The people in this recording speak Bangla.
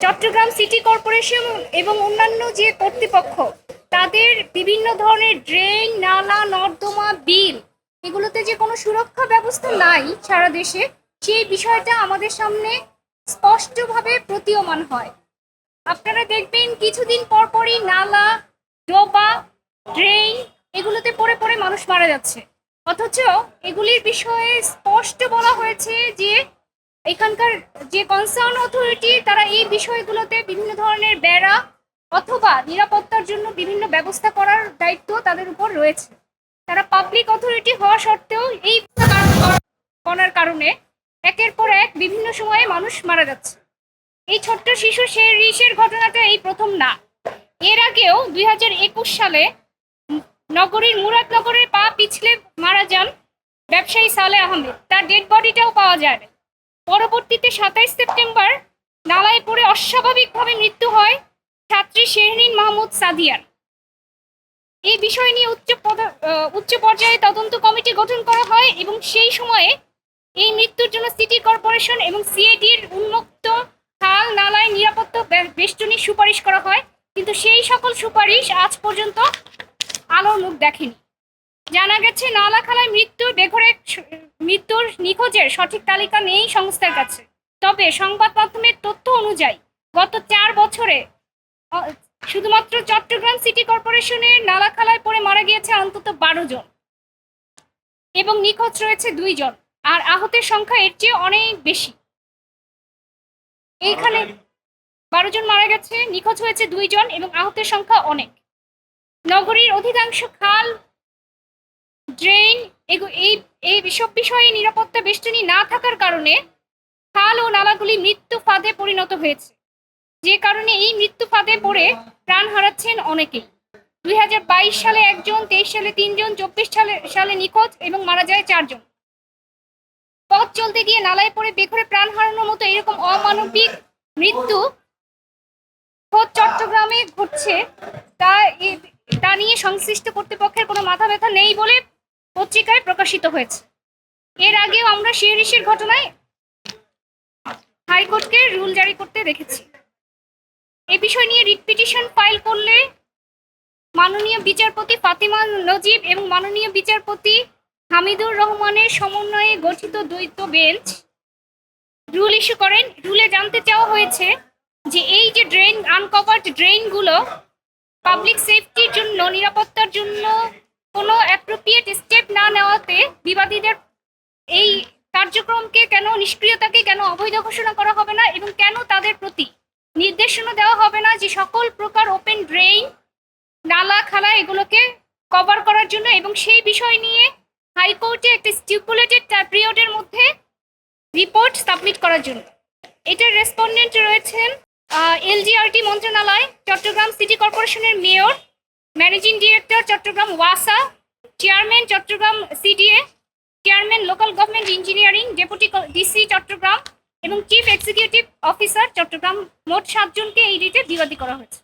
চট্টগ্রাম সিটি কর্পোরেশন এবং অন্যান্য যে কর্তৃপক্ষ তাদের বিভিন্ন ধরনের ড্রেন, নালা, নর্দমা, বিল এগুলোতে যে কোনো সুরক্ষা ব্যবস্থা নাই সারা দেশে, সেই বিষয়টা আমাদের সামনে স্পষ্টভাবে প্রতীয়মান হয়। আপনারা দেখবেন কিছুদিন পরপরই নালা, ডোবা, ড্রেন এগুলোতে পড়ে পড়ে মানুষ মারা যাচ্ছে, অথচ এগুলির বিষয়ে স্পষ্ট বলা হয়েছে যে এখানকার যে কনসার্ন অথরিটি তারা এই বিষয়গুলোতে বিভিন্ন ধরনের বেড়া অথবা নিরাপত্তার জন্য বিভিন্ন ব্যবস্থা করার দায়িত্ব তাদের উপর রয়েছে। তারা পাবলিক অথরিটি হওয়া সত্ত্বেও এই করার কারণে একের পর এক বিভিন্ন সময়ে মানুষ মারা যাচ্ছে। এই ছোট্ট শিশু শেরিসের ঘটনাটা এই প্রথম না, এর আগেও 2021 সালে নগরীর মুরাদনগরে পা পিছলে মারা যান ব্যবসায়ী সালে আহমেদ, তার ডেড বডিটাও পাওয়া যায়। পরবর্তীতে 27 সেপ্টেম্বর নালায় পড়ে অস্বাভাবিকভাবে মৃত্যু হয় ছাত্রী শেহরিন মাহমুদ সাদিয়ার। এই বিষয় নিয়ে উচ্চ পর্যায়ে তদন্ত কমিটি গঠন করা হয় এবং সেই সময়ে এই মৃত্যুর জন্য সিটি কর্পোরেশন এবং সিআইডির উন্মুক্ত খাল নালায় নিরাপত্তা বেষ্টনীর সুপারিশ করা হয়, কিন্তু সেই সকল সুপারিশ আজ পর্যন্ত আলোর মুখ দেখেনি। জানা গেছে নালা খালায় মৃত্যুর নিখোঁজের সঠিক তালিকা নেই সংস্থার কাছে, তবে সংবাদ মাধ্যমের তথ্য অনুযায়ী গত 4 বছরে শুধুমাত্র চট্টগ্রাম সিটি কর্পোরেশনের নালা খালায় পড়ে মারা গিয়েছে অন্তত 12 জন এবং নিখোঁজ রয়েছে 2 জন, আর আহতের সংখ্যা এর চেয়ে অনেক বেশি। এইখানে 12 জন মারা গেছে, নিখোঁজ হয়েছে 2 জন এবং আহতের সংখ্যা অনেক। নগরীর অধিকাংশ খাল, ড্রেন এই সব বিষয়ে নিরাপত্তা বেষ্টনী না থাকার কারণে খাল ও নালাগুলি মৃত্যু ফাঁদে পরিণত হয়েছে, যে কারণে এই মৃত্যু ফাঁদে পড়ে প্রাণ হারাচ্ছেন অনেকেই। 2022 সালে 1 জন, 23 সালে 3 জন, 24 সালে নিখোঁজ এবং মারা যায় 4 জন। পথ চলতে গিয়ে নালায় পড়ে বেঘরে প্রাণ হারানোর মতো এরকম অমানবিক মৃত্যু খোদ চট্টগ্রামে ঘটছে, তা নিয়ে সংশ্লিষ্ট কর্তৃপক্ষের কোনো মাথা ব্যথা নেই বলে পত্রিকায় প্রকাশিত হয়েছে। এর আগেও আমরা শেরিসের ঘটনায় হাইকোর্টকে রুল জারি করতে দেখেছি। এ বিষয় নিয়ে রিট পিটিশন ফাইল করলে মাননীয় বিচারপতি ফাতিমা নজিব এবং মাননীয় বিচারপতি হামিদুর রহমানের সমন্বয়ে গঠিত দ্বৈত বেঞ্চ রুল ইস্যু করেন। রুলে জানতে চাওয়া হয়েছে যে এই যে আনকভার্ড ড্রেনগুলো পাবলিক সেফটির জন্য, নিরাপত্তার জন্য কোনো অ্যাপ্রোপ্রিয়েট স্টেপ না নেওয়াতে বিবাদীদের এই কার্যক্রমকে কেন, নিষ্ক্রিয়তাকে কেন অবৈধ ঘোষণা করা হবে না এবং কেন তাদের প্রতি নির্দেশনা দেওয়া হবে না যে সকল প্রকার ওপেন ড্রেন, নালা, খালা এগুলোকে কভার করার জন্য, এবং সেই বিষয় নিয়ে হাইকোর্টে একটা স্টিপুলেটেড পিরিয়ডের মধ্যে রিপোর্ট সাবমিট করার জন্য। এটার রেসপন্ডেন্ট রয়েছেন এলজিআরটি মন্ত্রণালয়, চট্টগ্রাম সিটি কর্পোরেশনের মেয়র, ম্যানেজিং ডিরেক্টর চট্টগ্রাম ওয়াসা, chairman Chattogram CDA, chairman local government engineering, deputy DC Chattogram এবং চিফ এক্সিকিউটিভ অফিসার চট্টগ্রাম। মোট 7 জনকে এই রিটে বিবাদী করা হয়েছে।